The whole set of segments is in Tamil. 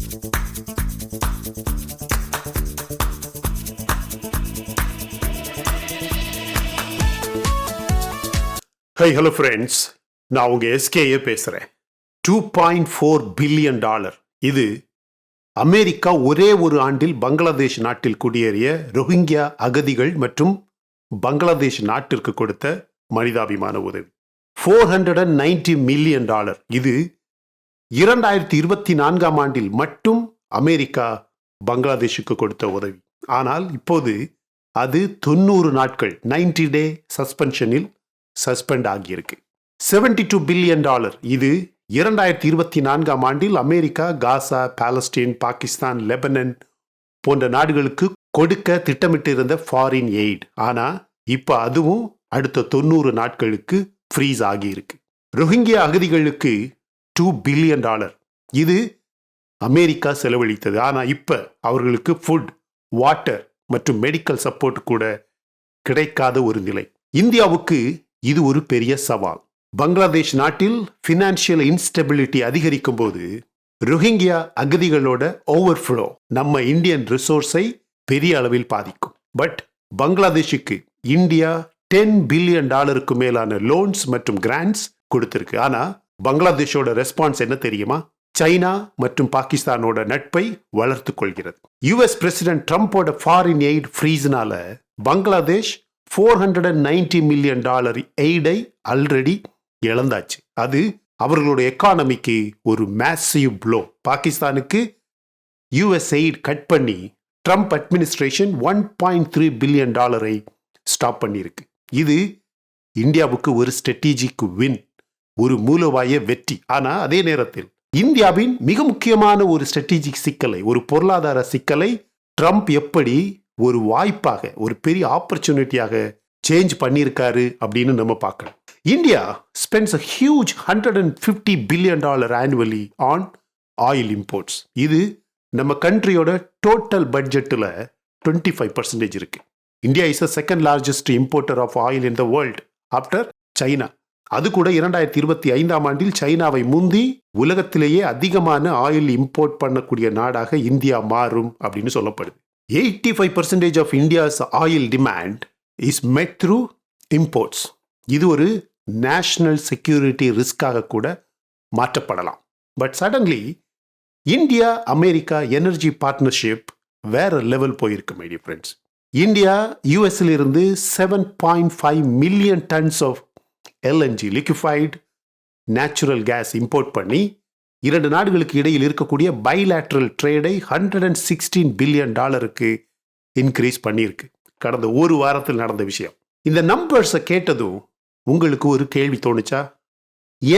ஹை ஹலோ ஃப்ரெண்ட்ஸ், நான் உங்கள் எஸ்கேஏ பேசுகிறேன். $2.4 பில்லியன் இது அமெரிக்கா ஒரே ஒரு ஆண்டில் பங்களாதேஷ் நாட்டில் குடியேறிய ரோஹிங்கியா அகதிகள் மற்றும் பங்களாதேஷ் நாட்டிற்கு கொடுத்த மனிதாபிமான உதவி. $490 மில்லியன் இது 2024 ஆண்டில் மட்டும் அமெரிக்கா பங்களாதேஷுக்கு கொடுத்த உதவி. ஆனால் இப்போது அது 90 நாட்கள் 90 டே சஸ்பென்ஷனில் சஸ்பெண்ட் ஆகியிருக்கு. $72 பில்லியன் இது 2024 ஆண்டில் அமெரிக்கா காசா, பாலஸ்தீன், பாகிஸ்தான், லெபனன் போன்ற நாடுகளுக்கு கொடுக்க திட்டமிட்டிருந்த ஃபாரின் எய்ட். ஆனா இப்ப அதுவும் அடுத்த 90 நாட்களுக்கு ஃப்ரீஸ் ஆகியிருக்கு. ரோஹிங்கியா அகதிகளுக்கு $2 பில்லியன் இது அமெரிக்கா செலவழித்தது. ஆனா இப்ப அவர்களுக்கு ஃபுட், வாட்டர் மற்றும் மெடிக்கல் சப்போர்ட் கூட கிடைக்காத ஒரு நிலை. இந்தியாவுக்கு இது ஒரு பெரிய சவால். பங்களாதேஷ் நாட்டில் பினான்சியல் இன்ஸ்டெபிலிட்டி அதிகரிக்கும் போது ரோஹிங்கியா அகதிகளோட ஓவர்ஃப்ளோ நம்ம இந்தியன் ரிசோர்ஸை பெரிய அளவில் பாதிக்கும். பட் பங்களாதேஷுக்கு இந்தியா $10 பில்லியன் மேலான லோன்ஸ் மற்றும் கிராண்ட்ஸ் கொடுத்திருக்கு. ஆனா பங்களாதேஷோட ரெஸ்பான்ஸ் என்ன தெரியுமா? சைனா மற்றும் பாகிஸ்தானோட நட்பை வளர்த்து கொள்கிறது. யுஎஸ் பிரசிடென்ட் ட்ரம்போட ஃபாரின் எய்ட் ஃப்ரீஸ்னால பங்களாதேஷ் $490 மில்லியன் எய்டை ஆல்ரெடி இழந்தாச்சு. அது அவர்களோட எக்கானமிக்கு ஒரு மேசிவ் ப்ளோ. பாகிஸ்தானுக்கு யுஎஸ் எய்ட் கட் பண்ணி ட்ரம்ப் அட்மினிஸ்ட்ரேஷன் $1.3 பில்லியன் ஸ்டாப் பண்ணியிருக்கு. இது இந்தியாவுக்கு ஒரு ஸ்ட்ராட்டஜிக் வின், ஒரு மூலோபாய வெற்றி. ஆனா அதே நேரத்தில் இந்தியாவின் மிக முக்கியமான ஒரு ஸ்ட்ராட்டஜிக் சிக்கலை, ஒரு பொருளாதார சிக்கலை ட்ரம்ப் எப்படி ஒரு வாய்ப்பாக, ஒரு பெரிய ஆப்பர்ச்சுனிட்டியாக சேஞ்ச் பண்ணியிருக்காரு அப்படின்னு நம்ம பார்க்கணும். India spends a huge $150 billion annually on oil imports. இது நம்ம கண்ட்ரியோட டோட்டல் பட்ஜெட்டில் 25% இருக்கு. India is the second largest importer of oil in the world after China. அது கூட 2025 ஆண்டில் சைனாவை முந்தி உலகத்திலேயே அதிகமான ஆயில் இம்போர்ட் பண்ணக்கூடிய நாடாக இந்தியா மாறும் அப்படின்னு சொல்லப்படுது. 85% of India's oil demand is met through imports. இது ஒரு நேஷனல் செக்யூரிட்டி ரிஸ்காக கூட மாற்றப்படலாம். But suddenly India America energy partnership வேற லெவல் போயிருக்கு. மை டியர் ஃப்ரெண்ட்ஸ், இந்தியா யூஎஸ்ல இருந்து 7.5 million tons of LNG liquefied natural gas import பண்ணி 2 நாடுகளுக்கு இடையில் இருக்கக்கூடிய பைலேட்ரல் ட்ரேடை $116 பில்லியன் இன்க்ரீஸ் பண்ணியிருக்கு. கடந்த ஒரு வாரத்தில் நடந்த விஷயம். இந்த நம்பர்ஸை கேட்டதும் உங்களுக்கு ஒரு கேள்வி தோணுச்சா?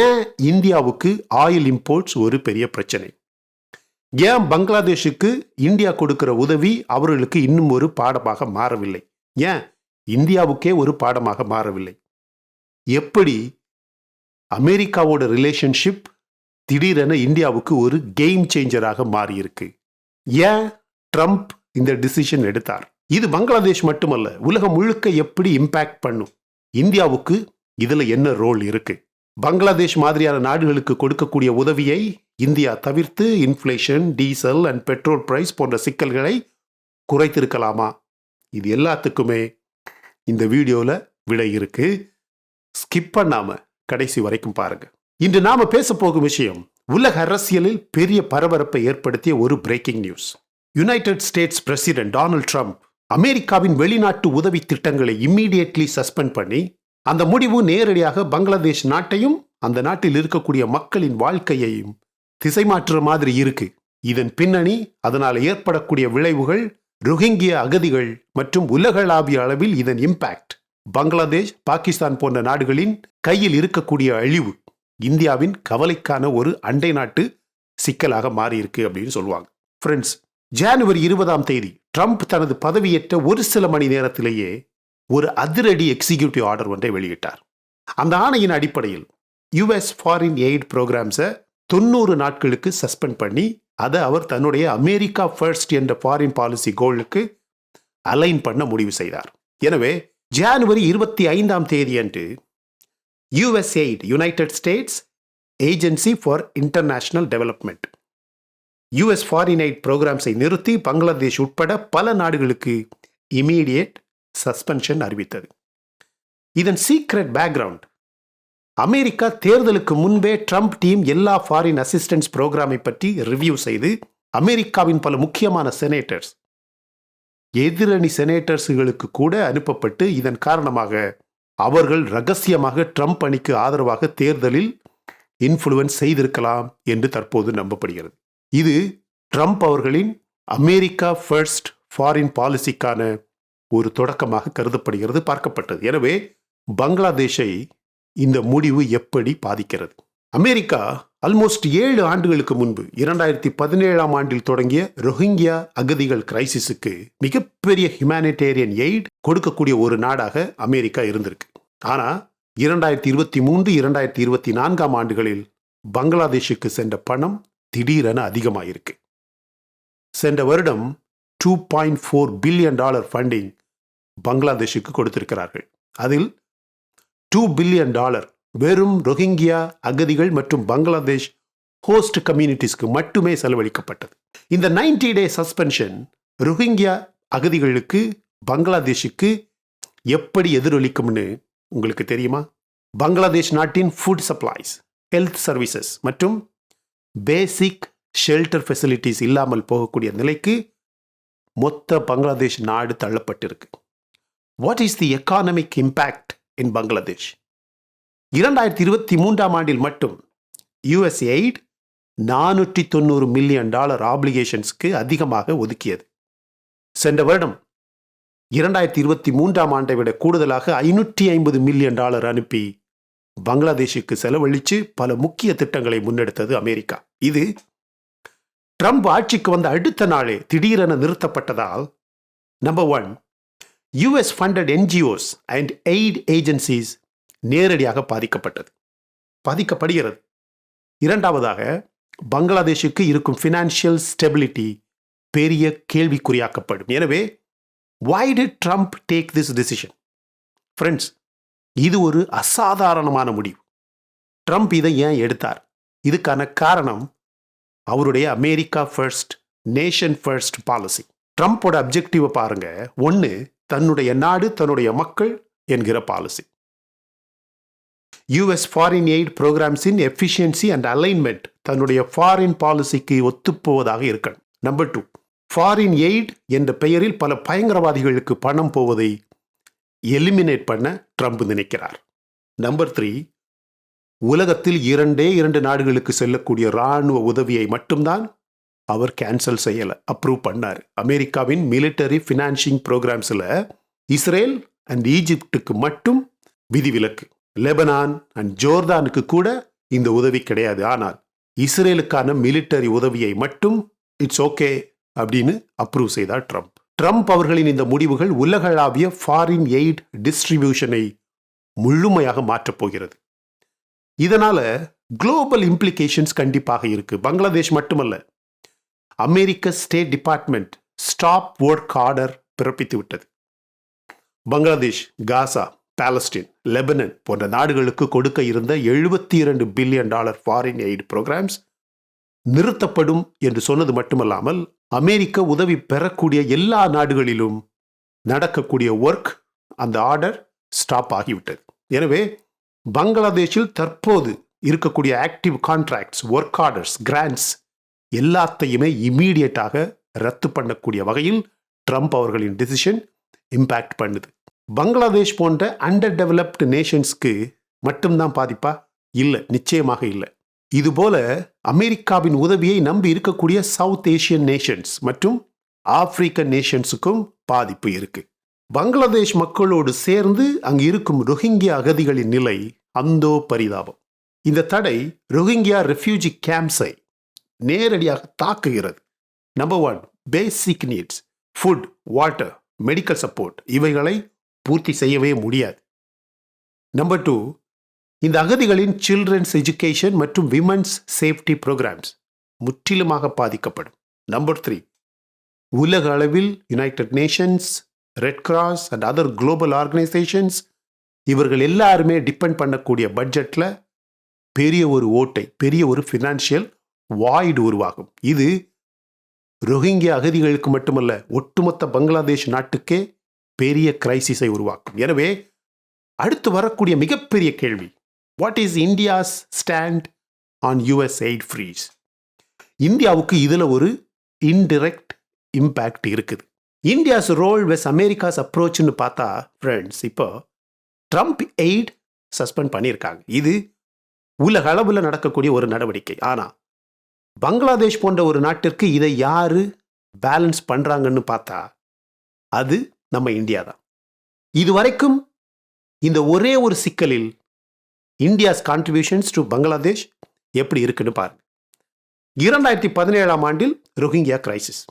ஏன் இந்தியாவுக்கு ஆயில் இம்போர்ட்ஸ் ஒரு பெரிய பிரச்சனை? ஏன் பங்களாதேஷுக்கு இந்தியா கொடுக்கிற உதவி அவர்களுக்கு இன்னும் ஒரு பாடமாக மாறவில்லை? ஏன் இந்தியாவுக்கே ஒரு பாடமாக மாறவில்லை? எப்படி அமெரிக்காவோட ரிலேஷன்ஷிப் திடீரென இந்தியாவுக்கு ஒரு கேம் சேஞ்சராக மாறியிருக்கு? ஏன் ட்ரம்ப் இந்த டிசிஷன் எடுத்தார்? இது பங்களாதேஷ் மட்டுமல்ல, உலகம் முழுக்க எப்படி இம்பாக்ட் பண்ணும்? இந்தியாவுக்கு இதுல என்ன ரோல் இருக்கு? பங்களாதேஷ் மாதிரியான நாடுகளுக்கு கொடுக்கக்கூடிய உதவியை இந்தியா தவிர்த்து inflation, diesel and petrol price போன்ற சிக்கல்களை குறைத்திருக்கலாமா? இது எல்லாத்துக்குமே இந்த வீடியோல விடை இருக்கு. ஸ்கிப் பண்ணாம கடைசி வரைக்கும் பாருங்க. இன்று நாம பேச போகும் விஷயம் உலக அரசியலில் பெரிய பரபரப்பை ஏற்படுத்திய ஒரு breaking news. United states president Donald Trump அமெரிக்காவின் வெளிநாட்டு உதவி திட்டங்களை இம்மீடியட்லி சஸ்பெண்ட் பண்ணி, அந்த முடிவு நேரடியாக பங்களாதேஷ் நாட்டையும் அந்த நாட்டில் இருக்கக்கூடிய மக்களின் வாழ்க்கையையும் திசை மாற்றுற மாதிரி இருக்கு. இதன் பின்னணி, அதனால் ஏற்படக்கூடிய விளைவுகள், ரோஹிங்கியா அகதிகள் மற்றும் உலகளாவிய அளவில் இதன் இம்பாக்ட், பங்களாதேஷ், பாகிஸ்தான் போன்ற நாடுகளின் கையில் இருக்கக்கூடிய அழிவு இந்தியாவின் கவலைக்கான ஒரு அண்டை நாட்டு சிக்கலாக மாறியிருக்கு அப்படின்னு சொல்லுவாங்க. ஃப்ரெண்ட்ஸ், ஜனவரி 20 ட்ரம்ப் தனது பதவியேற்ற ஒரு சில மணி நேரத்திலேயே ஒரு அதிரடி எக்ஸிக்யூட்டிவ் ஆர்டர் ஒன்றை வெளியிட்டார். அந்த ஆணையின் அடிப்படையில் யுஎஸ் ஃபாரின் எய்ட் ப்ரோக்ராம்ஸை 90 நாட்களுக்கு சஸ்பெண்ட் பண்ணி அதை அவர் தன்னுடைய அமெரிக்கா ஃபர்ஸ்ட் என்ற ஃபாரின் பாலிசி கோலுக்கு அலைன் பண்ண முடிவு செய்தார். எனவே ஜனவரி 25 அன்று USAID, United States Agency for International Development, US foreign aid ப்ரோக்ராம்ஸை நிறுத்தி பங்களாதேஷ் உட்பட பல நாடுகளுக்கு இமீடியட் சஸ்பென்ஷன் அறிவித்தது. இதன் சீக்ரெட் பேக்ரவுண்ட், அமெரிக்கா தேர்தலுக்கு முன்பே ட்ரம்ப் டீம் எல்லா ஃபாரின் அசிஸ்டன்ஸ் ப்ரோக்ராமை பற்றி ரிவ்யூ செய்து அமெரிக்காவின் பல முக்கியமான செனேட்டர்ஸ், எதிரணி செனேட்டர்ஸ்களுக்கு கூட அனுப்பப்பட்டு இதன் காரணமாக அவர்கள் ரகசியமாக ட்ரம்ப் அணிக்கு ஆதரவாக தேர்தலில் இன்ஃப்ளூயன்ஸ் செய்திருக்கலாம் என்று தற்போது நம்பப்படுகிறது. இது ட்ரம்ப் அவர்களின் அமெரிக்கா ஃபர்ஸ்ட் ஃபாரின் பாலிசிக்கான ஒரு தொடக்கமாக கருதப்படுகிறது, பார்க்கப்பட்டது. எனவே பங்களாதேஷை இந்த முடிவு எப்படி பாதிக்கிறது? அமெரிக்கா ஆல்மோஸ்ட் 7 ஆண்டுகளுக்கு முன்பு 2017 ஆண்டில் தொடங்கிய ரோஹிங்கியா அகதிகள் கிரைசிஸுக்கு மிகப்பெரிய ஹியூமானிடேரியன் எய்ட் கொடுக்கக்கூடிய ஒரு நாடாக அமெரிக்கா இருந்திருக்கு. ஆனால் 2023, 2024 ஆண்டுகளில் பங்களாதேஷுக்கு சென்ற பணம் திடீரென அதிகமாயிருக்கு. சென்ற வருடம் $2.4 பில்லியன் ஃபண்டிங் பங்களாதேஷுக்கு கொடுத்திருக்கிறார்கள். அதில் $2 பில்லியன் வெறும் ரோஹிங்கியா அகதிகள் மற்றும் பங்களாதேஷ் ஹோஸ்ட் கம்யூனிட்டிஸ்க்கு மட்டுமே செலவழிக்கப்பட்டது. இந்த 90-day சஸ்பென்ஷன் ரோஹிங்கியா அகதிகளுக்கு பங்களாதேஷுக்கு எப்படி எதிரொலிக்கும்னு உங்களுக்கு தெரியுமா? பங்களாதேஷ் நாட்டின் ஃபுட் சப்ளைஸ், ஹெல்த் சர்வீசஸ் மற்றும் பேசிக் ஷெல்டர் ஃபெசிலிட்டிஸ் இல்லாமல் போகக்கூடிய நிலைக்கு மொத்த பங்களாதேஷ் நாடு தள்ளப்பட்டிருக்கு. What is the economic impact in Bangladesh? 2023 ஆண்டில் மட்டும் USAID $490 மில்லியன் ஆப்ளிகேஷன்ஸ்க்கு அதிகமாக ஒதுக்கியது. சென்ற வருடம் 2023 ஆண்டை விட கூடுதலாக $550 மில்லியன் அனுப்பி பங்களாதேஷுக்கு செலவழித்து பல முக்கிய திட்டங்களை முன்னெடுத்தது அமெரிக்கா. இது ட்ரம்ப் ஆட்சிக்கு வந்த அடுத்த நாளே திடீரென நிறுத்தப்பட்டதால் number 1, US funded NGOs and aid agencies நேரடியாக பாதிக்கப்படுகிறது. இரண்டாவதாக, பங்களாதேஷுக்கு இருக்கும் ஃபினான்ஷியல் ஸ்டெபிலிட்டி பெரிய கேள்விக்குறியாக்கப்படும். எனவே why did Trump take this decision? Friends, இது ஒரு அசாதாரணமான முடிவு. ட்ரம்ப் இதை ஏன் எடுத்தார்? இதுக்கான காரணம் அவருடைய America first, nation first policy. ட்ரம்போட அப்ஜெக்டிவை பாருங்க. 1, தன்னுடைய நாடு தன்னுடைய மக்கள் என்கிற பாலிசி. US ஃபாரின் எய்ட் ப்ரோக்ராம்ஸின் எஃபிஷியன்சி அண்ட் அலைன்மெண்ட் தன்னுடைய ஃபாரின் பாலிசிக்கு ஒத்துப்போவதாக இருக்கணும். நம்பர் 2, ஃபாரின் எய்ட் என்ற பெயரில் பல பயங்கரவாதிகளுக்கு பணம் போவதை எலிமினேட் பண்ண ட்ரம்ப் நினைக்கிறார். நம்பர் 3, உலகத்தில் 2 நாடுகளுக்கு செல்லக்கூடிய இராணுவ உதவியை மட்டும்தான் அவர் கேன்சல் செய்யலை, அப்ரூவ் பண்ணார். அமெரிக்காவின் மிலிட்டரி ஃபினான்சிங் ப்ரோக்ராம்ஸில் இஸ்ரேல் அண்ட் ஈஜிப்டுக்கு மட்டும் விதிவிலக்கு. லெபனான் அண்ட் ஜோர்தானுக்கு கூட இந்த உதவி கிடையாது. ஆனால் இஸ்ரேலுக்கான மிலிட்டரி உதவியை மட்டும் இட்ஸ் ஓகே அப்படின்னு அப்ரூவ் செய்தார் ட்ரம்ப். ட்ரம்ப் அவர்களின் இந்த முடிவுகள் உலகளாவிய ஃபாரின் எய்ட் டிஸ்ட்ரிபியூஷனை முழுமையாக மாற்றப் போகிறது. இதனால குளோபல் இம்ப்ளிகேஷன்ஸ் கண்டிப்பாக இருக்கு. பங்களாதேஷ் மட்டுமல்ல, அமெரிக்க state department stop work order பிறப்பித்து விட்டது. பங்களாதேஷ், காசா, பாலஸ்தீன், லெபனன் போன்ற நாடுகளுக்கு கொடுக்க இருந்த $72 பில்லியன் ஃபாரின் எய்ட் ப்ரோக்ராம்ஸ் நிறுத்தப்படும் என்று சொன்னது மட்டுமல்லாமல், அமெரிக்க உதவி பெறக்கூடிய எல்லா நாடுகளிலும் நடக்கக்கூடிய ஒர்க், அந்த ஆர்டர் ஸ்டாப் ஆகிவிட்டது. எனவே பங்களாதேஷில் தற்போது இருக்கக்கூடிய active contracts, work orders, grants எல்லாத்தையுமே இமீடியட்டாக ரத்து பண்ணக்கூடிய வகையில் ட்ரம்ப் அவர்களின் டிசிஷன் இம்பேக்ட் பண்ணுது. பங்களாதேஷ் போன்ற அண்டர் டெவலப்டு நேஷன்ஸ்க்கு மட்டும்தான் பாதிப்பா? இல்லை, நிச்சயமாக இல்லை. இதுபோல அமெரிக்காவின் உதவியை நம்பி இருக்கக்கூடிய சவுத் ஏசியன் நேஷன்ஸ் மற்றும் ஆப்பிரிக்கன் நேஷன்ஸுக்கும் பாதிப்பு இருக்கு. பங்களாதேஷ் மக்களோடு சேர்ந்து அங்கு இருக்கும் ரோஹிங்கியா அகதிகளின் நிலை அந்தோ பரிதாபம். இந்த தடை ரோஹிங்கியா ரெஃப்யூஜி கேம்ப்ஸை நேரடியாக தாக்குகிறது. Number 1, basic needs, food, water, medical support இவைகளை பூர்த்தி செய்யவே முடியாது. நம்பர் 2, இந்த அகதிகளின் சில்ட்ரன்ஸ் எஜுகேஷன் மற்றும் விமன்ஸ் சேஃப்டி ப்ரோக்ராம்ஸ் முற்றிலுமாக பாதிக்கப்படும். நம்பர் 3, உலக அளவில் United Nations, red cross and other global organisations இவர்கள் எல்லாருமே டிபெண்ட் பண்ணக்கூடிய பட்ஜெட்டில் பெரிய ஒரு ஓட்டை, பெரிய ஒரு ஃபினான்ஷியல் வாய்டு உருவாகும். இது ரோஹிங்கியா அகதிகளுக்கு மட்டுமல்ல, ஒட்டுமொத்த பங்களாதேஷ் நாட்டுக்கே பெரிய கிரைசிஸை உருவாக்கும். எனவே அடுத்து வரக்கூடிய மிகப்பெரிய கேள்வி, what is India's stand on US eight freeze? இந்தியாவுக்கு இதுல ஒரு இன்டிரெக்ட் இம்பேக்ட் இருக்குது. இந்தியாஸ் ரோல் வெஸ் அமெரிக்காஸ் அப்ரோச்னு பார்த்தா ஃப்ரெண்ட்ஸ், இப்போ ட்ரம்ப் எய்ட் சஸ்பெண்ட் பண்ணியிருக்காங்க. இது உலக அளவில் நடக்கக்கூடிய ஒரு நடவடிக்கை. ஆனால் பங்களாதேஷ் போன்ற ஒரு நாட்டிற்கு இதை யாரு பேலன்ஸ் பண்றாங்கன்னு பார்த்தா அது நம்ம இந்தியா தான். இதுவரைக்கும் இந்த ஒரே ஒரு சிக்கலில் இந்தியாஸ் கான்ட்ரிபியூஷன்ஸ் டு பங்களாதேஷ் எப்படி இருக்குன்னு பாருங்க. 2017 ஆண்டில் ரோஹிங்கியா கிரைசிஸ்.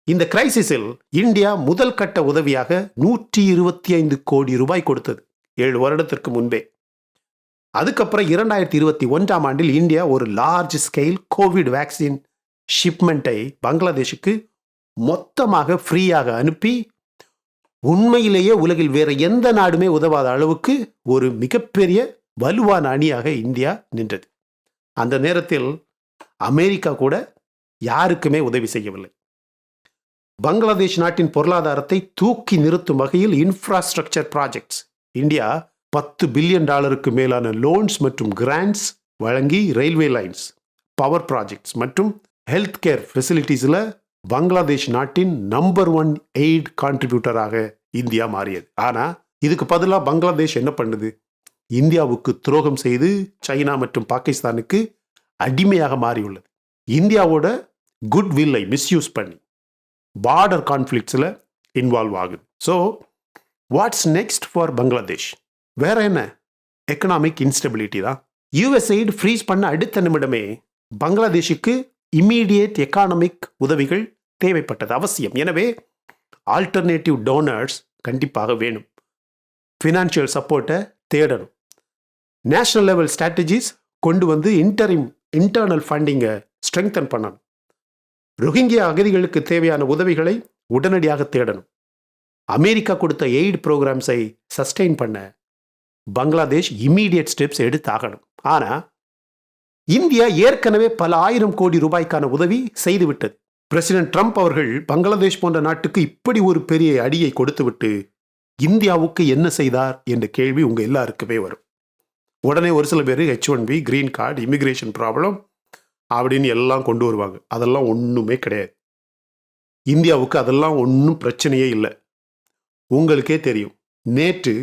இந்த கிரைசிஸில் இந்தியா முதல் கட்ட உதவியாக 125 கோடி ரூபாய் கொடுத்தது 7 வருடத்திற்கு முன்பே. அதுக்கப்புறம் 2021 ஆண்டில் இந்தியா ஒரு லார்ஜ் ஸ்கேல் கோவிட் வேக்சின் ஷிப்மெண்ட்டை பங்களாதேஷுக்கு மொத்தமாக ஃப்ரீயாக அனுப்பி உண்மையிலேயே உலகில் வேற எந்த நாடுமே உதவாத அளவுக்கு ஒரு மிகப்பெரிய வலுவான அணியாக இந்தியா நின்றது. அந்த நேரத்தில் அமெரிக்கா கூட யாருக்குமே உதவி செய்யவில்லை. பங்களாதேஷ் நாட்டின் பொருளாதாரத்தை தூக்கி நிறுத்தும் வகையில் இன்ஃப்ராஸ்ட்ரக்சர் ப்ராஜெக்ட்ஸ் இந்தியா $10 பில்லியன் மேலான லோன்ஸ் மற்றும் கிராண்ட்ஸ் வழங்கி ரயில்வே லைன்ஸ், பவர் ப்ராஜெக்ட்ஸ் மற்றும் ஹெல்த் கேர் ஃபெசிலிட்டிஸில் பங்களாதேஷ் நாட்டின் நம்பர் 1 எய்ட் கான்ட்ரிபியூட்டராக இந்தியா மாறியது. ஆனால் இதுக்கு பதிலாக பங்களாதேஷ் என்ன பண்ணுது? இந்தியாவுக்கு துரோகம் செய்து சைனா மற்றும் பாகிஸ்தானுக்கு அடிமையாக மாறியுள்ளது. இந்தியாவோட குட் வில்லை மிஸ்யூஸ் பண்ணி பார்டர் கான்ஃப்ளிக்ட்ஸில் இன்வால்வ் ஆகுது. So what's next for Bangladesh? வேற என்ன? எக்கனாமிக் இன்ஸ்டபிலிட்டி தான். யுஎஸ்ஐடு ஃப்ரீஸ் பண்ண அடுத்த நிமிடமே பங்களாதேஷுக்கு இம்மீடியட் எக்கானமிக் உதவிகள் தேவைப்பட்டது, அவசியம். எனவே ஆல்டர்னேட்டிவ் டோனர்ஸ் கண்டிப்பாக வேணும். ஃபினான்ஷியல் சப்போர்ட்டை தேடணும். நேஷனல் லெவல் ஸ்ட்ராட்டஜிஸ் கொண்டு வந்து இன்டர்னல் ஃபண்டிங்கை ஸ்ட்ரெங்தன் பண்ணணும். ரோஹிங்கியா அகதிகளுக்கு தேவையான உதவிகளை உடனடியாக தேடணும். அமெரிக்கா கொடுத்த எய்ட் ப்ரோக்ராம்ஸை சஸ்டெயின் பண்ண பங்களாதேஷ் இம்மீடியட் ஸ்டெப்ஸ் எடுத்தாகணும். ஆனால் இந்தியா ஏற்கனவே பல ஆயிரம் கோடி ரூபாய்க்கான உதவி செய்துவிட்டது. பிரசிடென்ட் ட்ரம்ப் அவர்கள் பங்களாதேஷ் போன்ற நாட்டுக்கு இப்படி ஒரு பெரிய அடியை கொடுத்துவிட்டு இந்தியாவுக்கு என்ன செய்தார் என்ற கேள்வி உங்க எல்லாருக்குமே வரும். உடனே ஒரு சில பேர் H1B, green card, immigration problem அப்படின்னு எல்லாம் கொண்டு வருவாங்க. அதெல்லாம் ஒன்றுமே கிடையாது. இந்தியாவுக்கு அதெல்லாம் ஒன்றும் பிரச்சனையே இல்லை. உங்களுக்கே தெரியும், நேற்று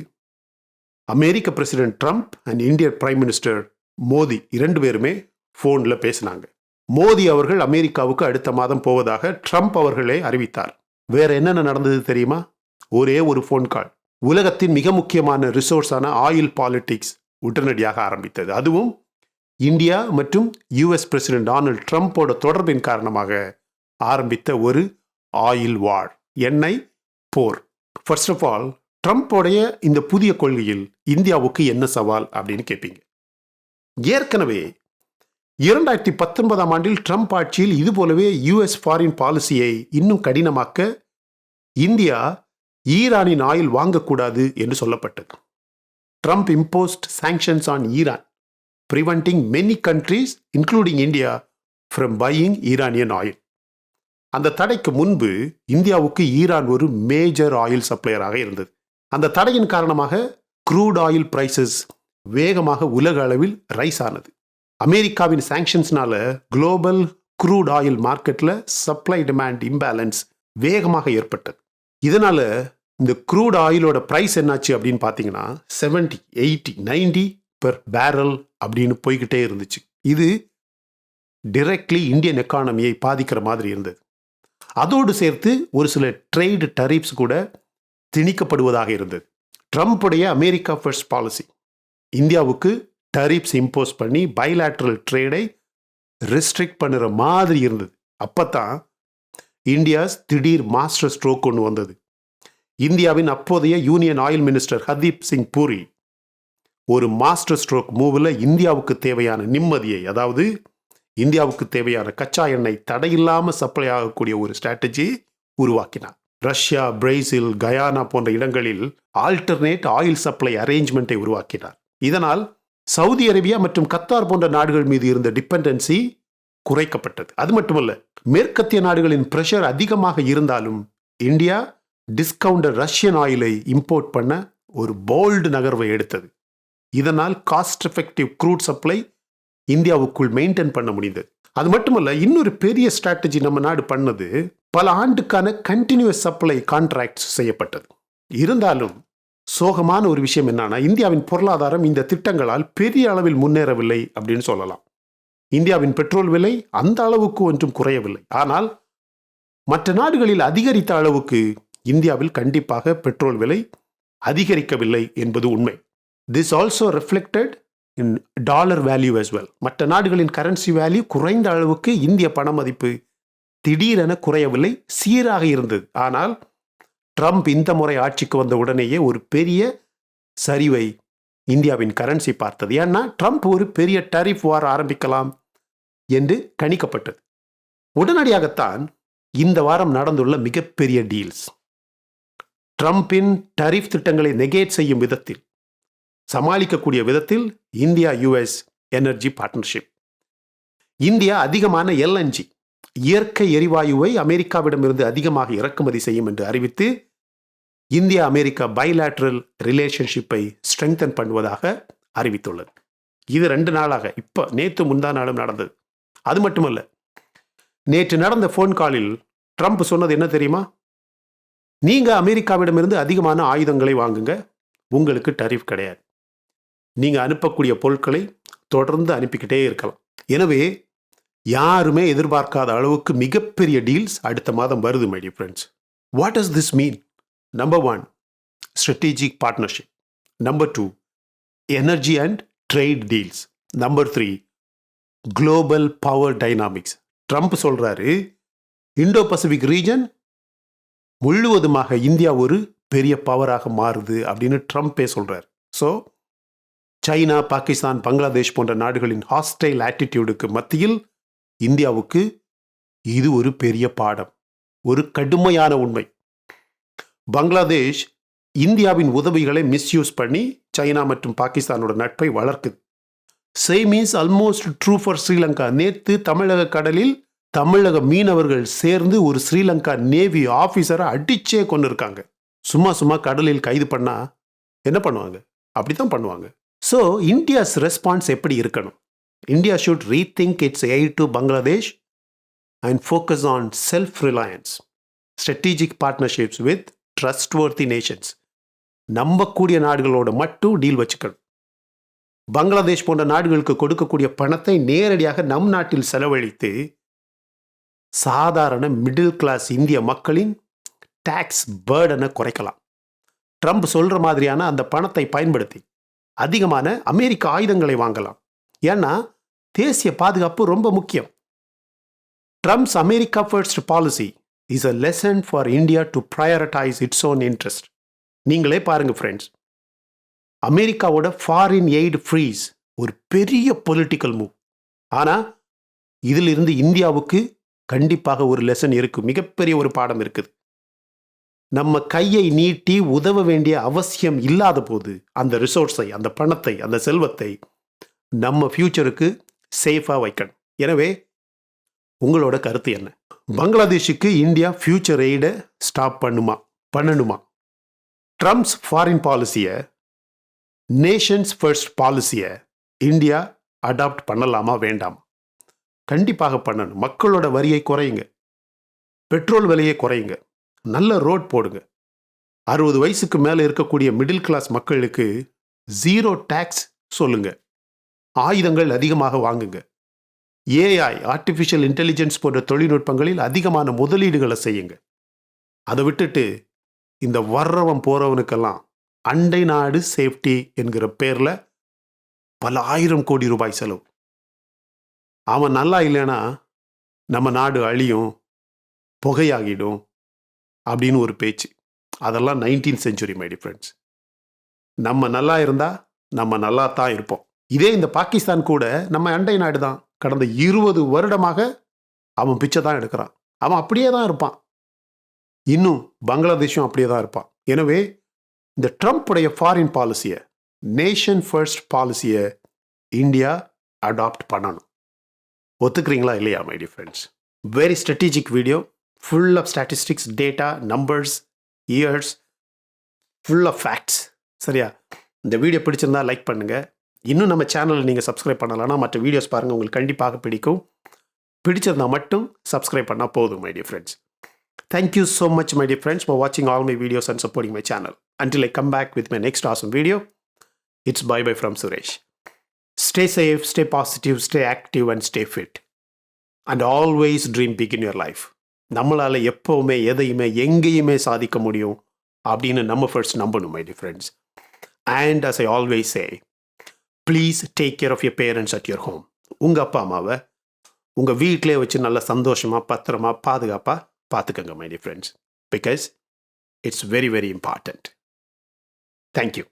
அமெரிக்க பிரசிடென்ட் ட்ரம்ப் அண்ட் இந்திய பிரைம் மினிஸ்டர் மோடி 2 பேருமே ஃபோனில் பேசினாங்க. மோடி அவர்கள் அமெரிக்காவுக்கு அடுத்த மாதம் போவதாக ட்ரம்ப் அவர்களே அறிவித்தார். வேற என்னென்ன நடந்தது தெரியுமா? ஒரே ஒரு ஃபோன் கால். உலகத்தின் மிக முக்கியமான ரிசோர்ஸான ஆயில் பாலிடிக்ஸ் உடனடியாக ஆரம்பித்தது. அதுவும் இந்தியா மற்றும் யுஎஸ் பிரசிடென்ட் டொனால்ட் ட்ரம்போட தொடர்பின் காரணமாக ஆரம்பித்த ஒரு ஆயில் வார், எண்ணெய் போர். ஃபர்ஸ்ட் ஆஃப் ஆல், ட்ரம்போடைய இந்த புதிய கொள்கையில் இந்தியாவுக்கு என்ன சவால் அப்படின்னு கேட்பீங்க. ஏற்கனவே 2019 ஆண்டில் ட்ரம்ப் ஆட்சியில் இது போலவே யுஎஸ் ஃபாரின் பாலிசியை இன்னும் கடினமாக்க இந்தியா ஈரானின் ஆயில் வாங்கக்கூடாது என்று சொல்லப்பட்டது. Trump imposed sanctions on Iran, preventing many countries, including India, from buying Iranian oil. அந்த தடைக்கு முன்பு இந்தியாவுக்கு ஈரான் ஒரு மேஜர் ஆயில் சப்ளையராக இருந்தது. அந்த தடையின் காரணமாக க்ரூட் ஆயில் பிரைசஸ் வேகமாக உலக அளவில் ரைஸ் ஆனது. அமெரிக்காவின் சாங்ஷன்ஸ்னால குளோபல் க்ரூட் ஆயில் மார்க்கெட்ல சப்ளை டிமாண்ட் இம்பேலன்ஸ் வேகமாக ஏற்பட்டது. இதனால இந்த க்ரூட் ஆயிலோட பிரைஸ் என்னாச்சு அப்படின்னு பார்த்தீங்கன்னா 70, 80, 90 பெர் பேரல் அப்படின்னு போய்கிட்டே இருந்துச்சு. இது டைரக்ட்லி இந்தியன் எக்கானமியை பாதிக்கிற மாதிரி இருந்தது. அதோடு சேர்த்து ஒரு சில ட்ரேட் டரிப்ஸ் கூட திணிக்கப்படுவதாக இருந்தது. ட்ரம்ப்புடைய அமெரிக்கா ஃபர்ஸ்ட் பாலிசி இந்தியாவுக்கு டரிப்ஸ் இம்போஸ் பண்ணி பைலேட்ரல் ட்ரேடை ரெஸ்ட்ரிக்ட் பண்ணுற மாதிரி இருந்தது. அப்பத்தான் இந்தியாஸ் திடீர் மாஸ்டர் ஸ்ட்ரோக் ஒன்று வந்தது. இந்தியாவின் அப்போதைய union oil minister Hardeep Singh puri ஒரு மாஸ்டர் ஸ்ட்ரோக் மூவில் இந்தியாவுக்கு தேவையான நிம்மதியை, அதாவது இந்தியாவுக்கு தேவையான கச்சா எண்ணெய் தடையில்லாமல் சப்ளை ஆகக்கூடிய ஒரு ஸ்ட்ராட்டஜி உருவாக்கினார். ரஷ்யா, பிரேசில், கயானா போன்ற இடங்களில் ஆல்டர்னேட் ஆயில் சப்ளை அரேஞ்ச்மெண்ட்டை உருவாக்கினார். இதனால் சவுதி அரேபியா மற்றும் கத்தார் போன்ற நாடுகள் மீது இருந்த டிபெண்டன்சி குறைக்கப்பட்டது. அது மட்டுமல்ல, மேற்கத்திய நாடுகளின் பிரஷர் அதிகமாக இருந்தாலும் இந்தியா டிஸ்கவுண்டட் ரஷ்யன் ஆயிலை இம்போர்ட் பண்ண ஒரு போல்டு நகர்வை எடுத்தது. இதனால் காஸ்ட் எஃபெக்டிவ் க்ரூட் சப்ளை இந்தியாவுக்குள் மெயின்டைன் பண்ண முடிந்தது. அது மட்டுமல்ல, இன்னொரு பெரிய ஸ்ட்ராட்டஜி நம்ம நாடு பண்ணது, பல ஆண்டுக்கான கண்டினியூஸ் சப்ளை கான்ட்ராக்ட்ஸ் செய்யப்பட்டது. இருந்தாலும் சோகமான ஒரு விஷயம் என்னன்னா, இந்தியாவின் பொருளாதாரம் இந்த திட்டங்களால் பெரிய அளவில் முன்னேறவில்லை அப்படின்னு சொல்லலாம். இந்தியாவின் பெட்ரோல் விலை அந்த அளவுக்கு ஒன்றும் குறையவில்லை. ஆனால் மற்ற நாடுகளில் அதிகரித்த அளவுக்கு இந்தியாவில் கண்டிப்பாக பெட்ரோல் விலை அதிகரிக்கவில்லை என்பது உண்மை. This also reflected in dollar value as well. மற்ற நாடுகளின் கரன்சி வேல்யூ குறைந்த அளவுக்கு இந்திய பண மதிப்பு திடீரென குறையவில்லை, சீராக இருந்தது. ஆனால் ட்ரம்ப் இந்த முறை ஆட்சிக்கு வந்த உடனேயே ஒரு பெரிய சரிவை இந்தியாவின் கரன்சி பார்த்தது. ஏன்னா ட்ரம்ப் ஒரு பெரிய டாரிஃப் வார் ஆரம்பிக்கலாம் என்று கணிக்கப்பட்டது. உடனடியாகத்தான் இந்த வாரம் நடந்துள்ள மிகப்பெரிய டீல்ஸ், ட்ரம்பின் டாரிஃப் திட்டங்களை நெகேட் செய்யும் விதத்தில், சமாளிக்கக்கூடிய விதத்தில் India US energy partnership. India அதிகமான எல்என்ஜி இயற்கை எரிவாயுவை அமெரிக்காவிடமிருந்து அதிகமாக இறக்குமதி செய்யும் என்று அறிவித்து இந்தியா அமெரிக்கா பைலேட்ரல் ரிலேஷன்ஷிப்பை ஸ்ட்ரெங்தன் பண்ணுவதாக அறிவித்துள்ளது. இது 2 நாளாக, இப்போ நேற்று முந்தா நாளும் நடந்தது. அது மட்டுமல்ல, நேற்று நடந்த ஃபோன் காலில் ட்ரம்ப் சொன்னது என்ன தெரியுமா? நீங்க அமெரிக்காவிடமிருந்து அதிகமான ஆயுதங்களை வாங்குங்க, உங்களுக்கு டாரிஃப் கிடையாது. நீங்க அனுப்பக்கூடிய பொருட்களை தொடர்ந்து அனுப்பிக்கிட்டே இருக்கலாம். எனவே யாருமே எதிர்பார்க்காத அளவுக்கு மிகப்பெரிய டீல்ஸ் அடுத்த மாதம் வருது. My dear friends, what does this mean? Number 1, strategic partnership. Number 2, energy and trade deals. Number 3, global power dynamics. Trump சொல்றாரு, இந்தோ பசிபிக் ரீஜன் முழுவதுமாக இந்தியா ஒரு பெரிய பவராக மாறுது அப்படின்னு ட்ரம்பே சொல்றாரு. ஸோ சைனா, பாகிஸ்தான், பங்களாதேஷ் போன்ற நாடுகளின் ஹாஸ்டைல் ஆட்டிடியூடுக்கு மத்தியில் இந்தியாவுக்கு இது ஒரு பெரிய பாடம், ஒரு கடுமையான உண்மை. பங்களாதேஷ் இந்தியாவின் உதவிகளை மிஸ்யூஸ் பண்ணி சைனா மற்றும் பாகிஸ்தானோட நட்பை வளர்க்குது. Same is almost true for Sri Lanka. நேற்று தமிழக கடலில் தமிழக மீனவர்கள் சேர்ந்து ஒரு ஸ்ரீலங்கா நேவி ஆஃபீஸரை அடிச்சே கொண்டு இருக்காங்க. சும்மா கடலில் கைது பண்ணா என்ன பண்ணுவாங்க? அப்படித்தான் பண்ணுவாங்க. ஸோ இந்தியாஸ் ரெஸ்பான்ஸ் எப்படி இருக்கணும்? India should rethink it's eight to Bangladesh and focus on self Reliance, strategic partnerships with trustworthy Nations. நம்பக்கூடிய நாடுகளோட மட்டும் டீல் வச்சுக்கணும். பங்களாதேஷ் போன்ற நாடுகளுக்கு கொடுக்கக்கூடிய பணத்தை நேரடியாக நம் நாட்டில் செலவழித்து சாதாரண மிடில் கிளாஸ் இந்திய மக்களின் டாக்ஸ் பேர்டனை குறைக்கலாம். ட்ரம்ப் சொல்ற மாதிரியான அந்த பணத்தை பயன்படுத்தி அதிகமான அமெரிக்க ஆயுதங்களை வாங்கலாம். ஏன்னா தேசிய பாதுகாப்பு ரொம்ப முக்கியம். Trump's America first policy is a lesson for India to prioritize its own interest. நீங்களே பாருங்க ஃப்ரெண்ட்ஸ், அமெரிக்காவோட ஃபாரின் எய்டு ஃப்ரீஸ் ஒரு பெரிய பொலிட்டிக்கல் மூவ். ஆனால் இதிலிருந்து இந்தியாவுக்கு கண்டிப்பாக ஒரு லெசன் இருக்கு, மிகப்பெரிய ஒரு பாடம் இருக்குது. நம்ம கையை நீட்டி உதவ வேண்டிய அவசியம் இல்லாத போது அந்த ரிசோர்ஸை, அந்த பணத்தை, அந்த செல்வத்தை நம்ம ஃபியூச்சருக்கு சேஃபாக வைக்கணும். எனவே உங்களோட கருத்து என்ன? பங்களாதேஷுக்கு இந்தியா ஃபியூச்சர் எய்டை ஸ்டாப் பண்ணணுமா? ட்ரம்ப்ஸ் ஃபாரின் பாலிசியை, Nations first policy India adapt பண்ணலாமா வேண்டாமா? கண்டிப்பாக பண்ணணும். மக்களோட வரியை குறையுங்க, பெட்ரோல் விலையை குறையுங்க, நல்ல ரோட் போடுங்க. 60 வயசுக்கு மேலே இருக்கக்கூடிய மிடில் கிளாஸ் மக்களுக்கு 0 டேக்ஸ் சொல்லுங்க. ஆயுதங்கள் அதிகமாக வாங்குங்க. ஏஐ, ஆர்டிஃபிஷியல் இன்டெலிஜென்ஸ் போன்ற தொழில்நுட்பங்களில் அதிகமான முதலீடுகளை செய்யுங்க. அதை விட்டுட்டு இந்த வர்றவன் போறவனுக்கெல்லாம் அண்டை நாடு சேஃப்டி என்கிற பேர்ல பல 1000 கோடி ரூபாய் செலவு. அவன் நல்லா இல்லைன்னா நம்ம நாடு அழியும், புகையாகிடும் அப்படின்னு ஒரு பேச்சு. அதெல்லாம் 19th century my dear friends. நம்ம நல்லா இருந்தா நம்ம நல்லா தான் இருப்போம். இதே இந்த பாகிஸ்தான் கூட நம்ம அண்டை நாடு தான். கடந்த 20 வருடமாக அவன் பிச்சை தான் எடுக்கிறான். அவன் அப்படியே தான் இருப்பான். இன்னும் பங்களாதேஷும் அப்படியே தான் இருப்பான். எனவே இந்த ட்ரம்ப்புடைய foreign policy, nation first policy India adopt பண்ணணும். ஒத்துக்கிறீங்களா இல்லையா my dear friends? Very strategic video, full of statistics, data, numbers, years, full of facts. சரியா? இந்த வீடியோ பிடிச்சிருந்தா லைக் பண்ணுங்கள். இன்னும் நம்ம சேனலில் நீங்கள் சப்ஸ்கிரைப் பண்ணலைன்னா மற்ற வீடியோஸ் பாருங்கள், உங்களுக்கு கண்டிப்பாக பிடிக்கும். பிடிச்சிருந்தா மட்டும் சப்ஸ்கிரைப் பண்ணால் போதும் my dear friends. Thank you so much my dear friends for watching all my videos and supporting my channel. Until I come back with my next awesome video, it's bye bye from Suresh. Stay safe, stay positive, stay active and stay fit. And always dream big in your life. நம்மளால எப்பவுமே எதையுமே எங்கேயுமே சாதிக்க முடியும் அப்படின்னு நம்ம ஃபர்ஸ்ட் நம்பணும் my dear friends. And as I always say, please take care of your parents at your home. உங்கள் அப்பா அம்மாவை உங்கள் வீட்டிலே வச்சு நல்ல சந்தோஷமாக பத்திரமா பாதுகாப்பாக பார்த்துக்கங்க my dear friends, because it's very very important. Thank you.